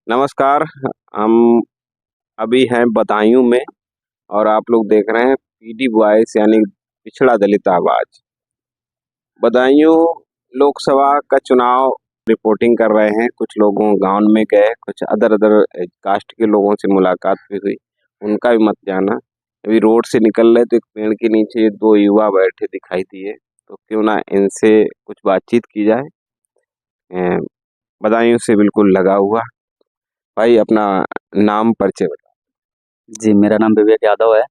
नमस्कार। हम अभी हैं बदायूं में और आप लोग देख रहे हैं पीडी वॉइस यानी पिछड़ा दलित आवाज। बदायूं लोकसभा का चुनाव रिपोर्टिंग कर रहे हैं। कुछ लोगों गांव में गए, कुछ अदर अदर कास्ट के लोगों से मुलाकात भी हुई, उनका भी मत जाना। अभी रोड से निकल रहे तो एक पेड़ के नीचे दो युवा बैठे दिखाई दिए, तो क्यों ना इनसे कुछ बातचीत की जाए। अ, बदायूं से बिल्कुल लगा हुआ। भाई अपना नाम परिचय बताओ। जी, मेरा नाम विवेक यादव है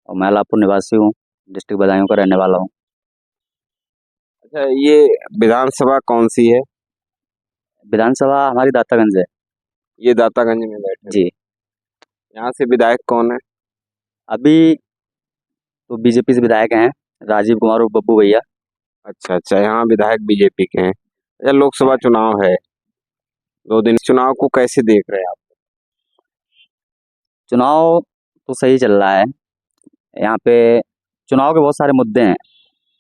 और मैं लालपुर निवासी हूँ, डिस्ट्रिक्ट बदायूं का रहने वाला हूँ। अच्छा, ये विधानसभा कौन सी है? विधानसभा हमारी दातागंज है। ये दातागंज में बैठे हुए। जी, यहाँ से विधायक कौन है? अभी तो बीजेपी से विधायक हैं राजीव कुमार और बब्बू भैया। अच्छा अच्छा, यहाँ विधायक बीजेपी के हैं। अच्छा, लोकसभा चुनाव है, 2 दिन। चुनाव को कैसे देख रहे हैं आप? चुनाव तो सही चल रहा है। यहाँ पे चुनाव के बहुत सारे मुद्दे हैं,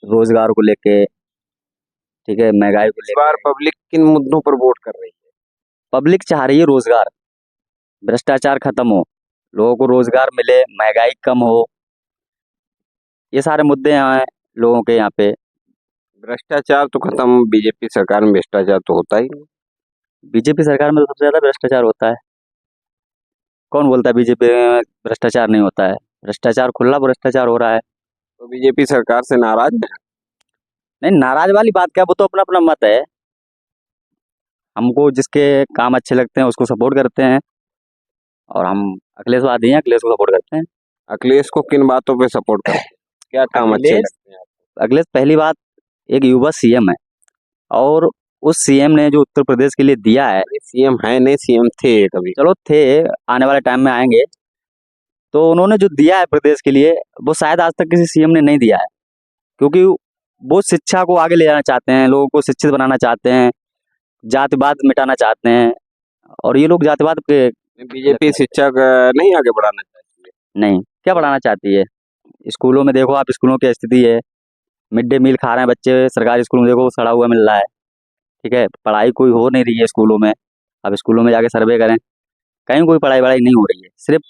रोजगार को लेके, ठीक है, महंगाई को इस बार लेके। पब्लिक किन मुद्दों पर वोट कर रही है? पब्लिक चाह रही है रोजगार, भ्रष्टाचार खत्म हो, लोगों को रोजगार मिले, महंगाई कम हो। ये सारे मुद्दे हैं लोगों के यहाँ पे। भ्रष्टाचार तो खत्म, बीजेपी सरकार में भ्रष्टाचार तो होता ही नहीं। बीजेपी सरकार में तो सबसे ज्यादा भ्रष्टाचार होता है। कौन बोलता है बीजेपी में भ्रष्टाचार नहीं होता है? भ्रष्टाचार, खुला भ्रष्टाचार हो रहा है। तो बीजेपी सरकार से नाराज है? नहीं, नाराज वाली बात क्या, वो तो अपना अपना मत है। हमको जिसके काम अच्छे लगते हैं उसको सपोर्ट करते हैं, और हम अखिलेशवादी हैं, अखिलेश को सपोर्ट करते हैं। अखिलेश को किन बातों पे सपोर्ट करते हैं? क्या काम अच्छे अखिलेश लगते हैं अखिलेश पहली बात, एक युवा सीएम है, और उस सीएम ने जो उत्तर प्रदेश के लिए दिया है। आपको? सीएम है नहीं, सीएम थे कभी। चलो थे, आने वाले टाइम में आएंगे। तो उन्होंने जो दिया है प्रदेश के लिए, वो शायद आज तक किसी सीएम ने नहीं दिया है। क्योंकि वो शिक्षा को आगे ले जाना चाहते हैं, लोगों को शिक्षित बनाना चाहते हैं, जातिवाद मिटाना चाहते हैं। और ये लोग जातिवाद के बीजेपी शिक्षा का नहीं आगे बढ़ाना चाहती है? नहीं, क्या बढ़ाना चाहती है? स्कूलों में देखो आप, स्कूलों की स्थिति है, मिड डे मील खा रहे हैं बच्चे सरकारी स्कूल में, देखो सड़ा हुआ मिल रहा है। ठीक है, पढ़ाई कोई हो नहीं रही है स्कूलों में। अब स्कूलों में जाके सर्वे करें, कहीं कोई पढ़ाई वढ़ाई नहीं हो रही है, सिर्फ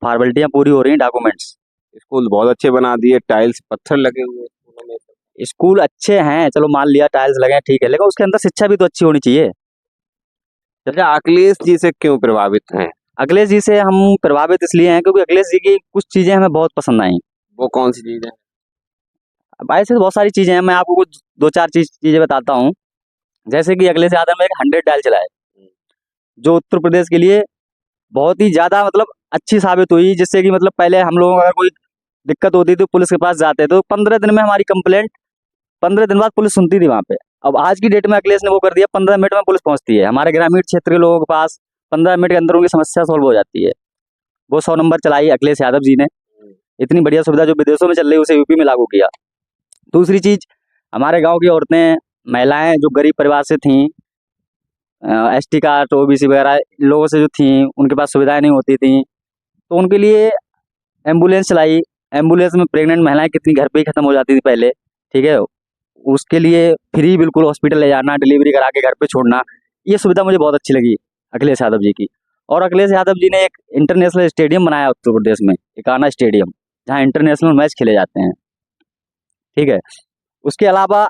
फॉर्मेलिटियाँ पूरी हो रही हैं, डॉक्यूमेंट्स। स्कूल बहुत अच्छे बना दिए, टाइल्स पत्थर लगे हुए हैं स्कूलों में। स्कूल अच्छे हैं, चलो मान लिया टाइल्स लगे हैं, ठीक है, लेकिन उसके अंदर शिक्षा भी तो अच्छी होनी चाहिए। अच्छा, अखिलेश जी से क्यों प्रभावित हैं? अखिलेश जी से हम प्रभावित इसलिए हैं क्योंकि अखिलेश जी की कुछ चीज़ें हमें बहुत पसंद आई। वो कौन सी चीज है? अब ऐसे तो बहुत सारी चीज़ें हैं, मैं आपको कुछ दो चार चीज़ें बताता हूँ। जैसे कि अखिलेश यादव ने एक 100 डायल चलाए, जो उत्तर प्रदेश के लिए बहुत ही ज़्यादा मतलब अच्छी साबित हुई। जिससे कि मतलब पहले हम लोगों को अगर कोई दिक्कत होती थी, पुलिस के पास जाते तो 15 दिन में हमारी कंप्लेंट, 15 दिन बाद पुलिस सुनती थी वहाँ पे। अब आज की डेट में अखिलेश ने वो कर दिया, 15 मिनट में पुलिस पहुंचती है हमारे ग्रामीण क्षेत्र के लोगों के पास। 15 मिनट के अंदर उनकी समस्या सॉल्व हो जाती है। वो 100 नंबर चलाई अखिलेश यादव जी ने। इतनी बढ़िया सुविधा जो विदेशों में चल रही है, उसे यूपी में लागू किया। दूसरी चीज, हमारे गांव की औरतें, महिलाएं जो गरीब परिवार से थीं, एसटी कास्ट, ओबीसी वगैरह लोगों से जो थीं, उनके पास सुविधाएं नहीं होती थी, तो उनके लिए एम्बुलेंस चलाई। एम्बुलेंस में प्रेग्नेंट महिलाएं कितनी घर पे ही खत्म हो जाती थी पहले। ठीक है, उसके लिए फ्री बिल्कुल हॉस्पिटल ले जाना, डिलीवरी करा के घर पे छोड़ना, ये सुविधा मुझे बहुत अच्छी लगी अखिलेश यादव जी की। और अखिलेश यादव जी ने एक इंटरनेशनल स्टेडियम बनाया उत्तर प्रदेश में, इकाना स्टेडियम, जहाँ इंटरनेशनल मैच खेले जाते हैं। ठीक है, उसके अलावा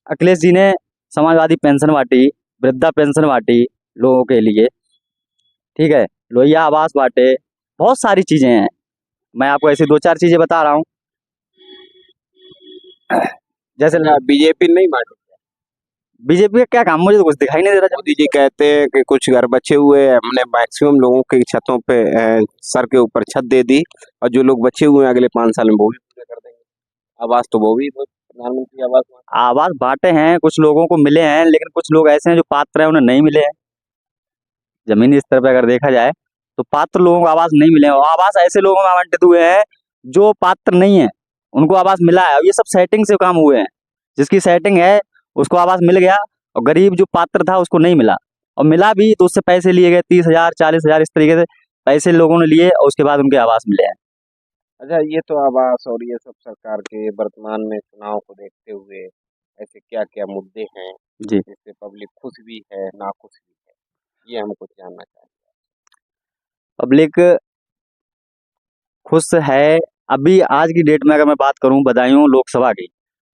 अखिलेश जी ने समाजवादी पेंशन बांटी, वृद्धा पेंशन बांटी लोगों के लिए। ठीक है, लोहिया आवास बांटे, बहुत सारी चीजें हैं। मैं आपको ऐसी दो चार चीजें बता रहा हूँ। जैसे अच्छा, बीजेपी नहीं मानी? बीजेपी का क्या काम, मुझे तो कुछ दिखाई नहीं दे रहा जब। मोदी जी कहते हैं कि कुछ घर बचे हुए हैं, हमने मैक्सिमम लोगों की छतों पे सर के ऊपर छत दे दी, और जो लोग बचे हुए हैं अगले 5 साल में वो भी पूरे कर देंगे। आवास तो वो भी प्रधानमंत्री आवास आवास बांटे हैं, कुछ लोगों को मिले हैं, लेकिन कुछ लोग ऐसे हैं जो पात्र हैं, उन्हें नहीं मिले हैं। जमीनी स्तर पर अगर देखा जाए तो पात्र लोगों को आवास नहीं मिले हैं, और आवास ऐसे लोगों में आवंटित हुए हैं जो पात्र नहीं है, उनको आवास मिला है। और ये सब सेटिंग से काम हुए हैं। जिसकी सेटिंग है उसको आवास मिल गया, और गरीब जो पात्र था उसको नहीं मिला। और मिला भी तो उससे पैसे लिए गए, 30,000 40,000 इस तरीके से पैसे लोगों ने लिए, और उसके बाद उनके आवास मिले हैं। अच्छा, ये तो आवास और ये सब सरकार के वर्तमान में चुनाव को देखते हुए ऐसे क्या क्या मुद्दे हैं जी, जिससे पब्लिक खुश भी है, नाखुश भी है? ये हमको जानना चाहिए। पब्लिक खुश है। अभी आज की डेट में अगर मैं बात करूं बदायूं लोकसभा की,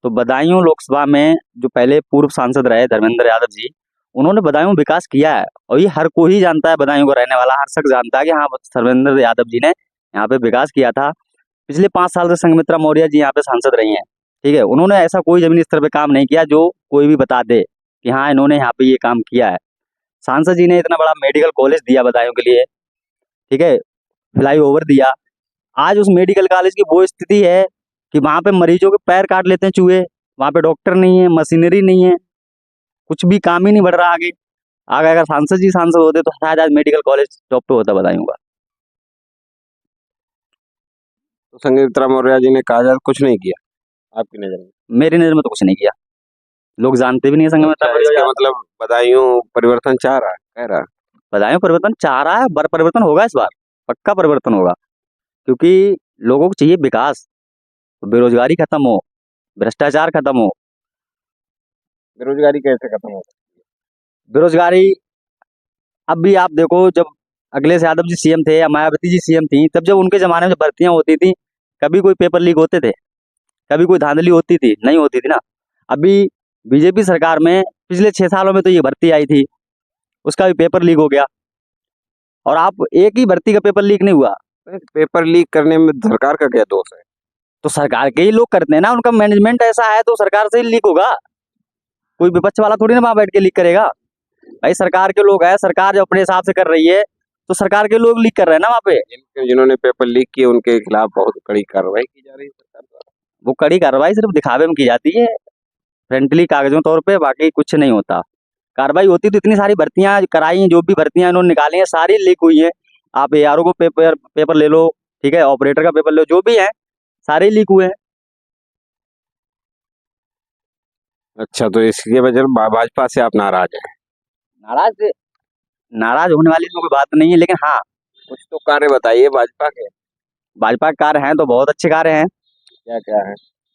तो बदायूं लोकसभा में जो पहले पूर्व सांसद रहे धर्मेंद्र यादव जी, उन्होंने बदायूं में विकास किया है। और ये हर कोई जानता है, बदायूं को रहने वाला हर शख्स जानता है कि हाँ धर्मेंद्र यादव जी ने यहाँ पे विकास किया था। पिछले 5 साल से संघमित्रा मौर्य जी यहाँ पे सांसद रही हैं। ठीक है, उन्होंने ऐसा कोई जमीनी स्तर पे काम नहीं किया जो कोई भी बता दे कि हाँ इन्होंने यहाँ पे ये काम किया है। सांसद जी ने इतना बड़ा मेडिकल कॉलेज दिया बदायूं के लिए, ठीक है, फ्लाई ओवर दिया। आज उस मेडिकल कॉलेज की वो स्थिति है कि वहां पे मरीजों के पैर काट लेते हैं चूहे, वहां पे डॉक्टर नहीं है, मशीनरी नहीं है, कुछ भी काम ही नहीं बढ़ रहा आगे। आगे अगर सांसद जी सांसद होते तो शायद आज मेडिकल कॉलेज टॉप पे होता बदायूं का। तो संगीता मौर्य जी ने कागजात कुछ नहीं किया आपकी नजर में? मेरी नजर में तो कुछ नहीं किया, लोग जानते भी नहीं है संघमित्रा अच्छा, मौर्य इसका जी। मतलब बदायूं परिवर्तन चाह रहा है, कह रहा है। बदायूं परिवर्तन चाह रहा है, बर परिवर्तन होगा इस बार, पक्का परिवर्तन होगा। क्योंकि लोगों को चाहिए विकास, बेरोजगारी खत्म हो, भ्रष्टाचार खत्म हो। बेरोजगारी कैसे खत्म होगा? बेरोजगारी अब भी आप देखो, जब अखिलेश यादव जी सीएम थे या मायावती जी सीएम थी, तब जब उनके जमाने में जब भर्तियां होती थी, कभी कोई पेपर लीक होते थे? कभी कोई धांधली होती थी? नहीं होती थी ना। अभी बीजेपी सरकार में पिछले 6 सालों में तो ये भर्ती आई थी, उसका भी पेपर लीक हो गया। और आप एक ही भर्ती का पेपर लीक नहीं हुआ पेपर लीक करने में सरकार का क्या दोष है? तो सरकार के ही लोग करते हैं ना, उनका मैनेजमेंट ऐसा है तो सरकार से ही लीक होगा। कोई विपक्ष वाला थोड़ी ना वहां बैठ के लीक करेगा। भाई सरकार के लोग हैं, सरकार जो अपने हिसाब से कर रही है तो सरकार के लोग लीक कर रहे हैं ना वहाँ पे। जिन्होंने पेपर लीक किए उनके खिलाफ बहुत कड़ी कार्रवाई की जा रही है सरकार द्वारा। वो कड़ी कार्रवाई सिर्फ दिखावे में की जाती है, फ्रेंडली कागजों तौर पे, बाकी कुछ नहीं होता। कार्रवाई होती तो इतनी सारी भर्तियां कराई हैं, जो भी भर्तियां इन्होंने निकाली हैं सारी लीक हुई हैं। आप एआरओ को पेपर पेपर ले लो, ठीक है, ऑपरेटर का पेपर ले लो, जो भी है सारे लीक हुए हैं। अच्छा, तो इसकी वजह से भाजपा से आप नाराज हैं? नाराज नाराज होने वाली कोई बात नहीं है, लेकिन हाँ कुछ तो कार्य बताइए भाजपा के। भाजपा के कार्य हैं तो बहुत अच्छे कार्य हैं। क्या क्या है?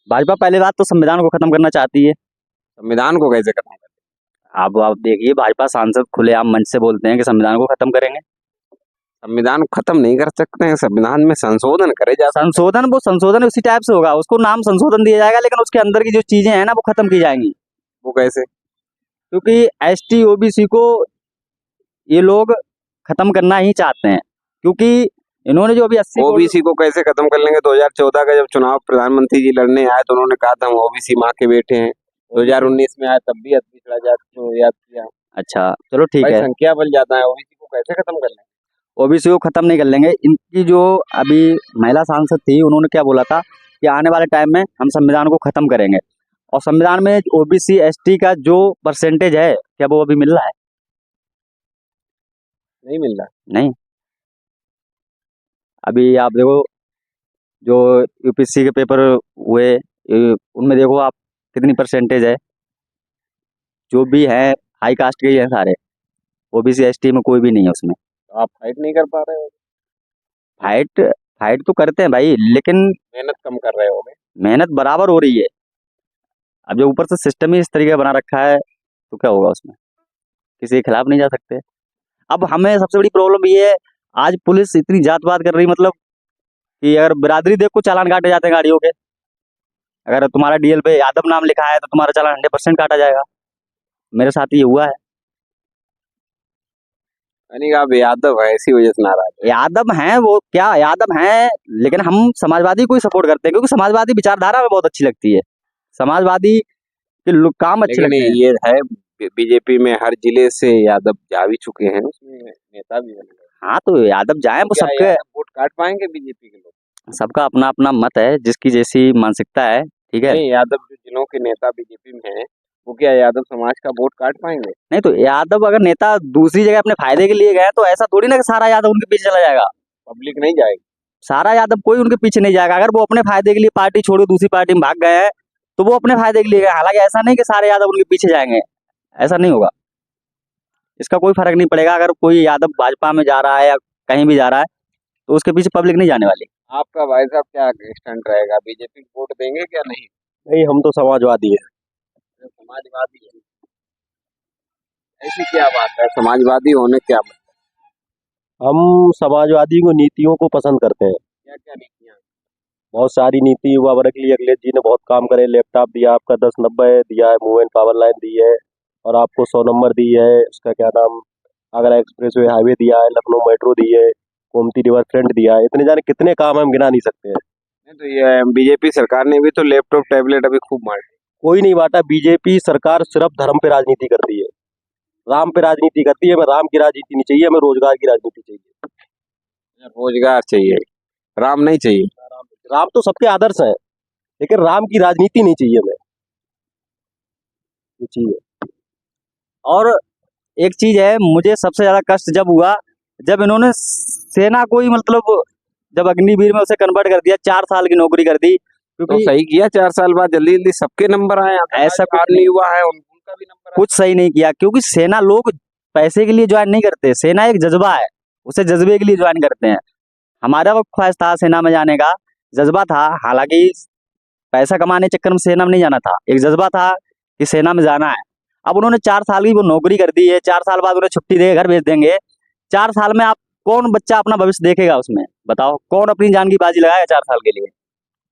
भाजपा पहले बात तो संविधान को खत्म करना चाहती है। संविधान को कैसे खत्म करें? अब आप देखिए, भाजपा सांसद खुलेआम मंच से बोलते हैं कि संविधान को खत्म करेंगे। संविधान को खत्म नहीं कर सकते हैं, संविधान में संशोधन करे जा सकते संशोधन, वो संशोधन उसी टाइप से होगा, उसको नाम संशोधन दिया जाएगा, लेकिन उसके अंदर की जो चीजें हैं ना वो खत्म की जाएंगी। हैं। वो कैसे? क्योंकि एसटी ओबीसी को ये लोग खत्म करना ही चाहते हैं, क्योंकि इन्होंने जो अभी 80 ओबीसी को कैसे खत्म कर लेंगे? 2014 का जब चुनाव प्रधानमंत्री जी लड़ने आए तो उन्होंने कहा था हम ओबीसी माँ के बेटे हैं। 2019 में आए तब भी अति पिछड़ा जाति को याद किया। अच्छा चलो ठीक भाई है, संख्या बल जाता है, ओबीसी को कैसे खत्म कर लेंगे? ओबीसी को खत्म नहीं कर लेंगे। इनकी जो अभी महिला सांसद थी, उन्होंने क्या बोला था कि आने वाले टाइम में हम संविधान को खत्म करेंगे। और संविधान में ओबीसी एसटी का जो परसेंटेज है, क्या वो अभी मिल रहा है? नहीं मिल रहा। नहीं। अभी आप देखो, जो यूपीएससी के पेपर हुए, उनमें देखो आप कितनी परसेंटेज है। जो भी है हाई कास्ट के ही हैं सारे, ओबीसी एसटी में कोई भी नहीं है उसमें। तो आप फाइट नहीं कर पा रहे हो? फाइट फाइट तो करते हैं भाई, लेकिन मेहनत कम कर रहे होगे। मेहनत बराबर हो रही है। अब जो ऊपर से सिस्टम ही इस तरीके का बना रखा है तो क्या होगा उसमें, किसी के खिलाफ नहीं जा सकते। अब हमें सबसे बड़ी प्रॉब्लम ये है, आज पुलिस इतनी जात पात कर रही, मतलब कि अगर बिरादरी देख को चालान काटे जाते हैं गाड़ियों के। अगर तुम्हारा डीएल पे यादव नाम लिखा है तो तुम्हारा चालान 100% काटा जाएगा। मेरे साथ ये हुआ है। यानी कि आप यादव है इसी वजह से नाराज है। यादव हैं, वो क्या यादव हैं, लेकिन हम समाजवादी को ही सपोर्ट करते हैं, क्योंकि समाजवादी विचारधारा में बहुत अच्छी लगती है। समाजवादी के काम अच्छे लेकिन लगते हैं। ये है बीजेपी में हर जिले से यादव जा भी चुके हैं, उसमें नेता भी बन गए। हाँ तो यादव जाए, तो वो क्या सबके, यादव वोट काट पाएंगे बीजेपी के लोग? सबका अपना अपना मत है, जिसकी जैसी मानसिकता है, ठीक है। नहीं, यादव जो जिलों के नेता बीजेपी में हैं, वो क्या यादव समाज का वोट काट पाएंगे? नहीं तो यादव अगर नेता दूसरी जगह अपने फायदे के लिए गए तो ऐसा थोड़ी ना कि सारा यादव उनके पीछे चला जाएगा। पब्लिक नहीं जाएगी। सारा यादव कोई उनके पीछे नहीं जाएगा। अगर वो अपने फायदे के लिए पार्टी छोड़ दूसरी पार्टी में भाग गए हैं तो वो अपने फायदे के लिए गए। हालांकि ऐसा नहीं कि सारे यादव उनके पीछे जाएंगे, ऐसा नहीं होगा। इसका कोई फर्क नहीं पड़ेगा। अगर कोई यादव भाजपा में जा रहा है या कहीं भी जा रहा है तो उसके पीछे पब्लिक नहीं जाने वाली। आपका भाई साहब क्या स्टैंड रहेगा, बीजेपी को वोट देंगे क्या नहीं? नहीं, हम तो समाजवादी हैं। समाजवादी है। ऐसी क्या बात है, समाजवादी होने क्या हम समाजवादी को नीतियों को पसंद करते हैं। क्या क्या नीतियाँ? बहुत सारी नीति युवा वर्ग के लिए अखिलेश जी ने बहुत काम करे। लैपटॉप दिया आपका 1090 दिया है, मूव एंड पावर लाइन दी है, और आपको 100 नंबर दी है, उसका क्या नाम, आगरा एक्सप्रेस वे हाईवे दिया है, लखनऊ मेट्रो दी है, गोमती रिवर फ्रंट दिया है। इतने जाने कितने काम हम गिना नहीं सकते हैं। नहीं तो ये बीजेपी सरकार ने भी तो लैपटॉप टैबलेट अभी खूब बांटे। कोई नहीं बांटा। बीजेपी सरकार सिर्फ धर्म पे राजनीति करती है, राम पे राजनीति करती है। हमें राम की राजनीति नहीं चाहिए, हमें रोजगार की राजनीति चाहिए। रोजगार चाहिए, राम नहीं चाहिए। राम तो सबके आदर्श है, लेकिन राम की राजनीति नहीं चाहिए हमें। ये चाहिए। और एक चीज है, मुझे सबसे ज्यादा कष्ट जब हुआ जब इन्होंने सेना को ही मतलब जब अग्निवीर में उसे कन्वर्ट कर दिया, 4 साल की नौकरी कर दी। तो क्योंकि सही किया, 4 साल बाद जल्दी जल्दी सबके नंबर आए। ऐसा कुछ आर्मी युवा है उनका भी नंबर कुछ सही नहीं किया, क्योंकि सेना लोग पैसे के लिए ज्वाइन नहीं करते। सेना एक जज्बा है, उसे जज्बे के लिए ज्वाइन करते हैं। हमारा वक्त ख्वाहिश था सेना में जाने का, जज्बा था। हालांकि पैसा कमाने के चक्कर में सेना में नहीं जाना था, एक जज्बा था कि सेना में जाना है। अब उन्होंने 4 साल की वो नौकरी कर दी है, 4 साल बाद उन्हें छुट्टी दे घर भेज देंगे। 4 साल में आप कौन बच्चा अपना भविष्य देखेगा उसमें? बताओ, कौन अपनी जान की बाजी लगाएगा 4 साल के लिए?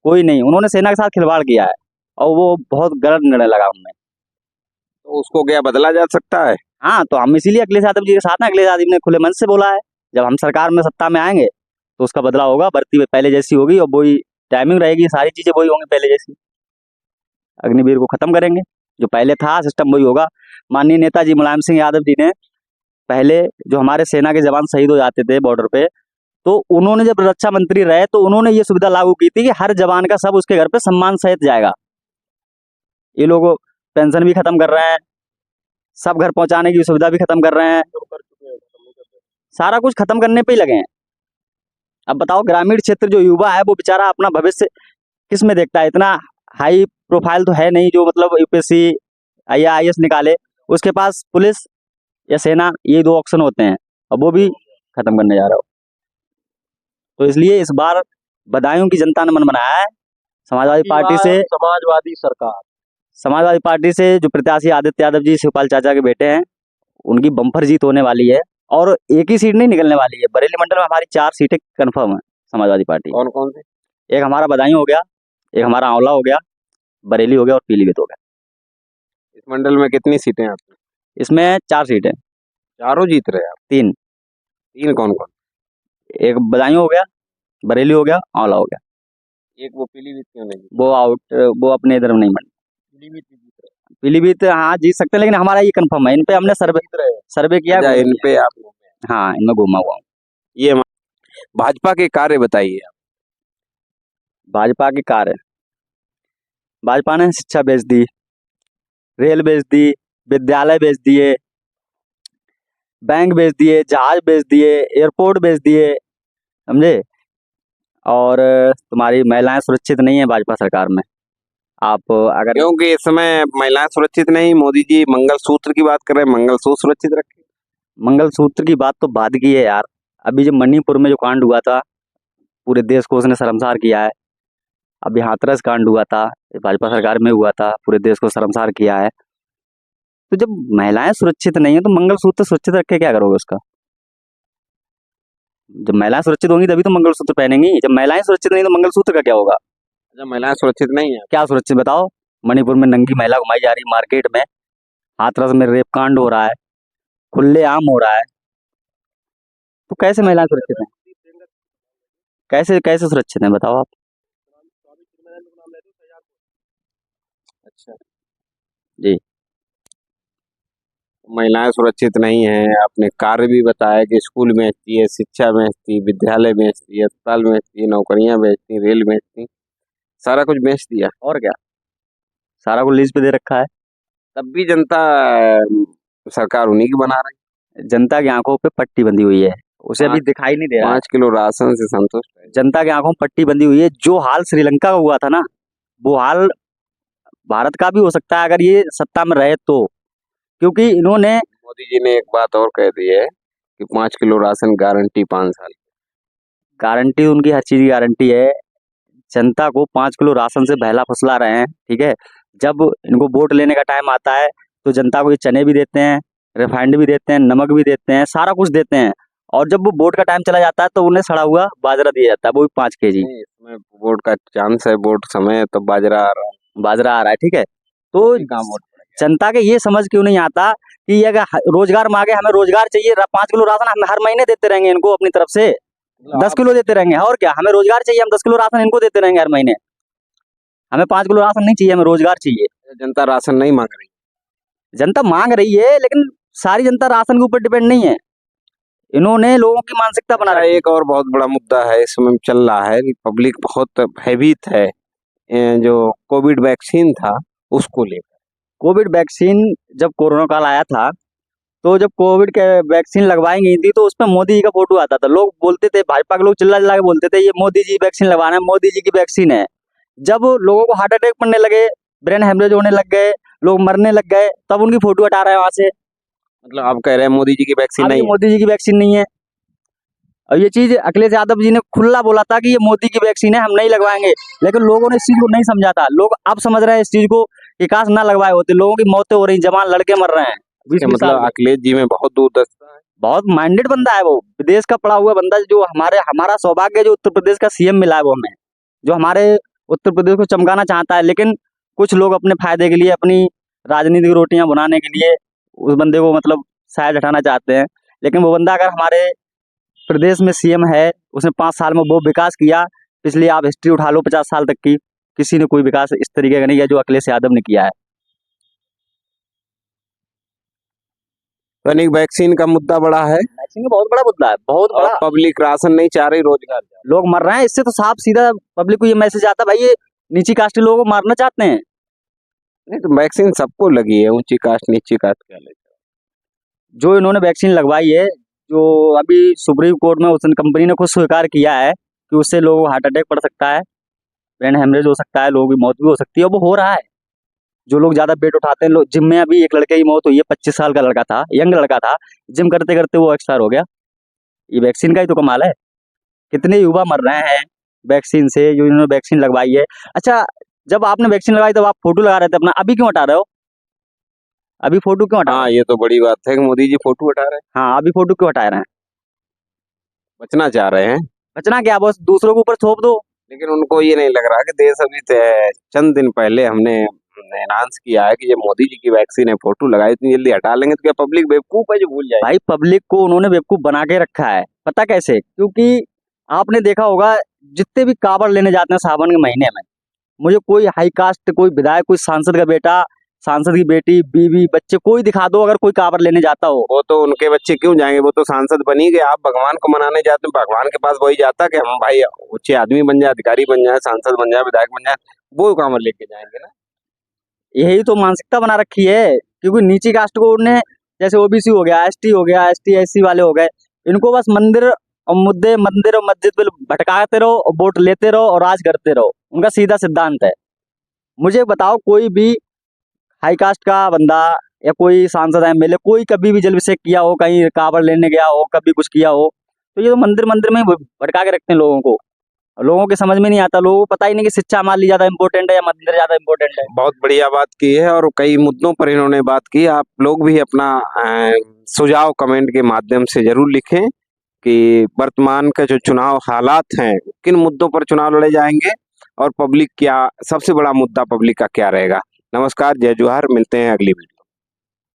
कोई नहीं। उन्होंने सेना के साथ खिलवाड़ किया है और वो बहुत गलत निर्णय लगा उनमें। तो उसको क्या बदला जा सकता है? हाँ, तो हम इसीलिए अखिलेश यादव जी के साथ हैं। अखिलेश यादव ने खुले मन से बोला है, जब हम सरकार में सत्ता में आएंगे तो उसका बदलाव होगा, भर्ती पहले जैसी होगी और वही टाइमिंग रहेगी, सारी चीजें वही होंगी पहले जैसी। अग्निवीर को खत्म करेंगे, जो पहले था सिस्टम वही होगा। माननीय नेताजी मुलायम सिंह यादव जी ने पहले जो हमारे सेना के जवान शहीद हो जाते थे बॉर्डर पे, तो उन्होंने जब रक्षा मंत्री रहे तो उन्होंने ये सुविधा लागू की थी कि हर जवान का सब उसके घर पे सम्मान सहित जाएगा। ये लोग पेंशन भी खत्म कर रहे हैं, सब घर पहुंचाने की सुविधा भी खत्म कर रहे हैं, सारा कुछ खत्म करने पे ही लगे हैं। अब बताओ, ग्रामीण क्षेत्र जो युवा है वो बेचारा अपना भविष्य किस में देखता है? इतना हाई प्रोफाइल तो है नहीं जो मतलब यूपीएससी या आईएएस निकाले। उसके पास पुलिस या सेना, ये 2 ऑप्शन होते हैं, अब वो भी खत्म करने जा रहा हो। तो इसलिए इस बार बदायूं की जनता ने मन बनाया है समाजवादी पार्टी से। समाजवादी पार्टी से जो प्रत्याशी आदित्य यादव जी, शिवपाल चाचा के बेटे हैं, उनकी बम्पर जीत होने वाली है। और एक ही सीट नहीं निकलने वाली है, बरेली मंडल में हमारी 4 सीटें कंफर्म है समाजवादी पार्टी। कौन कौन से? एक हमारा बदायूं हो गया, एक हमारा आंवला हो गया, बरेली हो गया और पीलीभीत हो गया। इस मंडल में कितनी सीटें आपकी? इसमें 4 सीटें। चारों जीत रहे आप? 3। 3 कौन कौन? एक बदायूं हो गया, बरेली हो गया, आंवला हो गया। एक वो पीलीभीत क्यों नहीं? वो आउट, वो अपने इधर नहीं बन। पीलीभीत हाँ जीत सकते हैं, लेकिन हमारा ये कंफर्म है। इन पे हमने सर्वे किया अच्छा, है। इन पे आप लोग हैं। हाँ, इनमें घूमा हुआ हूँ। ये भाजपा के कार्य बताइए आप। भाजपा की कार्य, भाजपा ने शिक्षा बेच दी, रेल बेच दी, विद्यालय बेच दिए, बैंक बेच दिए, जहाज बेच दिए, एयरपोर्ट बेच दिए, समझे? और तुम्हारी महिलाएं सुरक्षित नहीं है भाजपा सरकार में। आप अगर क्योंकि इस समय महिलाएं सुरक्षित नहीं, मोदी जी मंगलसूत्र की बात कर रहे हैं, मंगलसूत्र सुरक्षित रखें। मंगलसूत्र की बात तो बाद की है यार। अभी जो मणिपुर में जो कांड हुआ था, पूरे देश को उसने शर्मसार किया है। अभी हाथरस कांड हुआ था, ये भाजपा सरकार में हुआ था, पूरे देश को शर्मसार किया है। तो जब महिलाएं सुरक्षित नहीं है तो मंगलसूत्र सुरक्षित रख के क्या करोगे उसका? जब महिलाएं सुरक्षित होंगी तभी तो मंगलसूत्र पहनेंगी। जब महिलाएं सुरक्षित नहीं तो मंगलसूत्र का क्या होगा? अच्छा, महिलाएं सुरक्षित नहीं है? क्या सुरक्षित बताओ? मणिपुर में नंगी महिला घुमाई जा रही मार्केट में, हाथरस में रेप कांड हो रहा है, खुलेआम हो रहा है। तो कैसे महिलाएं सुरक्षित हैं? कैसे कैसे सुरक्षित हैं बताओ आप? अच्छा जी। महिलाएं सुरक्षित नहीं है। आपने कार्य भी बताया कि स्कूल बेचती है, शिक्षा बेचती, विद्यालय बेचती, अस्पताल बेचती, नौकरियां बेचती, रेल बेचती, सारा कुछ बेच दिया। और क्या, सारा कुछ लीज पे दे रखा है। तब भी जनता सरकार उन्हीं की बना रही। जनता की आंखों पे पट्टी बंधी हुई है, उसे अभी दिखाई नहीं दे रहा है। 5 किलो राशन से संतुष्ट है। जनता की आंखों में पट्टी बंधी हुई है। जो हाल श्रीलंका का हुआ था ना, वो हाल भारत का भी हो सकता है अगर ये सत्ता में रहे तो। क्योंकि इन्होंने, मोदी जी ने एक बात और कह दी है कि 5 किलो राशन गारंटी 5 साल। गारंटी उनकी हर चीज की गारंटी है। जनता को 5 किलो राशन से बहला फुसला रहे हैं, ठीक है। जब इनको वोट लेने का टाइम आता है तो जनता को ये चने भी देते हैं, रिफाइंड भी देते हैं, नमक भी देते हैं, सारा कुछ देते हैं। और जब वो वोट का टाइम चला जाता है तो उन्हें सड़ा हुआ बाजरा दिया जाता है, वो भी 5 केजी नहीं, इसमें वोट का चांस है, वोट समय है तो बाजरा आ रहा है। बाजरा आ रहा है, ठीक है। तो अभी कहाँ वोट पड़ गया? जनता के ये समझ क्यों नहीं आता कि ये अगर रोजगार मांगे, हमें रोजगार चाहिए, 5 किलो राशन हम हर महीने देते रहेंगे इनको अपनी तरफ से, मतलब 10 किलो देते रहेंगे, और क्या, हमें रोजगार चाहिए, हम 10 किलो राशन इनको देते रहेंगे हर महीने। हमें 5 किलो राशन नहीं चाहिए, हमें रोजगार चाहिए। जनता राशन नहीं मांग रही। जनता मांग रही है, लेकिन सारी जनता राशन के ऊपर डिपेंड नहीं है। इन्होंने लोगों की मानसिकता बना अच्छा, रखी है। एक और बहुत बड़ा मुद्दा है इसमें चल रहा है, पब्लिक बहुत भयभीत है, जो कोविड वैक्सीन था उसको लेकर। कोविड वैक्सीन, जब कोरोना काल आया था, तो जब कोविड के वैक्सीन लगवाई गई थी तो उसमें मोदी जी का फोटो आता था। लोग बोलते थे, भाजपा के लोग चिल्ला चिल्ला के बोलते थे ये मोदी जी वैक्सीन लगवाना है, मोदी जी की वैक्सीन है। जब लोगों को हार्ट अटैक पड़ने लगे, ब्रेन हेमरेज होने लग गए, लोग मरने लग गए, तब उनकी फोटो हटा रहे हैं वहां से। मतलब आप कह रहे हैं मोदी जी की वैक्सीन अब ये नहीं है? मोदी जी की वैक्सीन नहीं है। और ये चीज अखिलेश यादव जी ने खुला बोला था कि ये मोदी की वैक्सीन है, हम नहीं लगवाएंगे, लेकिन लोगों ने इस चीज को नहीं समझा था। लोग अब समझ रहे हैं इस चीज को कि काश ना लगवाए होते। लोगों की मौतें हो रही, जवान लड़के मर रहे हैं 20-20 साल मतलब के। अखिलेश जी में बहुत दूरदर्शिता है। बहुत माइंडेड बंदा है वो, विदेश का पढ़ा हुआ बंदा, जो हमारा सौभाग्य है जो उत्तर प्रदेश का सीएम मिला है वो हमें, जो हमारे उत्तर प्रदेश को चमकाना चाहता है। लेकिन कुछ लोग अपने फायदे के लिए, अपनी राजनीतिक रोटियां बनाने के लिए उस बंदे को मतलब शायद हटाना चाहते हैं। लेकिन वो बंदा अगर हमारे प्रदेश में सीएम है, उसने 5 साल में वो विकास किया। पिछली आप हिस्ट्री उठा लो 50 साल तक की, किसी ने कोई विकास इस तरीके का नहीं किया जो अखिलेश यादव ने किया है। यानी वैक्सीन का मुद्दा बड़ा है वैक्सीन का बहुत बड़ा मुद्दा है, बहुत और बड़ा। पब्लिक राशन नहीं चाह रही, रोजगार चाह रही। लोग मर रहे हैं, इससे तो साफ सीधा पब्लिक को ये मैसेज आता है, भाई ये नीची कास्ट के लोगों को मारना चाहते हैं। नहीं तो वैक्सीन सबको लगी है, ऊंची कास्ट नीची कास्ट क्या ले। जो इन्होंने वैक्सीन लगवाई है, जो अभी सुप्रीम कोर्ट में उस कंपनी ने खुद स्वीकार किया है कि उससे लोगों को हार्ट अटैक पड़ सकता है, ब्रेन हेमरेज हो सकता है, लोगों की मौत भी हो सकती है, और वो हो रहा है। जो लोग ज्यादा वेट उठाते हैं, जिम में अभी एक लड़के की मौत हुई है, 25 साल का लड़का था, यंग लड़का था, जिम करते करते वो एक्सपायर हो गया। ये वैक्सीन का ही तो कमाल है। कितने युवा मर रहे हैं वैक्सीन से, जो इन्होंने वैक्सीन लगवाई है। अच्छा, जब आपने वैक्सीन लगाई तब आप फोटो लगा रहे थे अपना, अभी क्यों हटा रहे हो? अभी फोटो क्यों हटा रहे हाँ, हो? ये तो बड़ी बात है कि मोदी जी फोटो हटा रहे हैं, हाँ, अभी फोटो क्यों हटा रहे हैं? बचना चाह रहे हैं। बचना क्या, बस दूसरों के ऊपर थोप दो। लेकिन उनको ये नहीं लग रहा कि देश अभी चंद दिन पहले हमने अनाउंस किया है कि ये मोदी जी की वैक्सीन है, फोटो लगाई, इतनी जल्दी हटा लेंगे तो क्या पब्लिक बेवकूफ है जो भूल जाए? भाई पब्लिक को उन्होंने बेवकूफ बना के रखा है, पता कैसे? क्योंकि आपने देखा होगा, जितने भी कावड़ लेने जाते हैं सावन के महीने में, मुझे कोई हाई कास्ट, कोई विधायक, कोई सांसद का बेटा, सांसद की बेटी, बीवी, बच्चे, कोई दिखा दो अगर कोई कावड़ लेने जाता हो। वो तो उनके बच्चे क्यों जाएंगे, वो तो सांसद बन ही गए। आप भगवान को मनाने जाते हैं, भगवान के पास वही जाता कि हम भाई ऊंचे आदमी बन जाए, अधिकारी बन जाए, सांसद बन जाए, विधायक बन जाए, वो काम लेके जाएंगे ना। यही तो मानसिकता बना रखी है। क्योंकि नीची कास्ट को उन्हें, जैसे ओबीसी हो गया, एसटी हो गया, एसटी एससी वाले हो गए, इनको बस मंदिर और मुद्दे, मंदिर और मस्जिद पे भटकाते रहो और वोट लेते रहो और राज करते रहो, उनका सीधा सिद्धांत है। मुझे बताओ कोई भी हाई कास्ट का बंदा या कोई सांसद एमएलए कोई कभी भी जलाभिषेक किया हो, कहीं कावड़ लेने गया हो, कभी कुछ किया हो, तो ये तो मंदिर मंदिर में ही भटका के रखते हैं लोगों को। लोगों के समझ में नहीं आता, लोगों को पता ही नहीं कि शिक्षा हमारे लिए ज्यादा इंपॉर्टेंट है या मंदिर ज्यादा इंपॉर्टेंट है। बहुत बढ़िया बात की है और कई मुद्दों पर इन्होंने बात की। आप लोग भी अपना सुझाव कमेंट के माध्यम से जरूर लिखें कि वर्तमान के जो चुनाव हालात हैं, किन मुद्दों पर चुनाव लड़े जाएंगे और पब्लिक क्या, सबसे बड़ा मुद्दा पब्लिक का क्या रहेगा। नमस्कार, जय जोहार, मिलते हैं अगली वीडियो।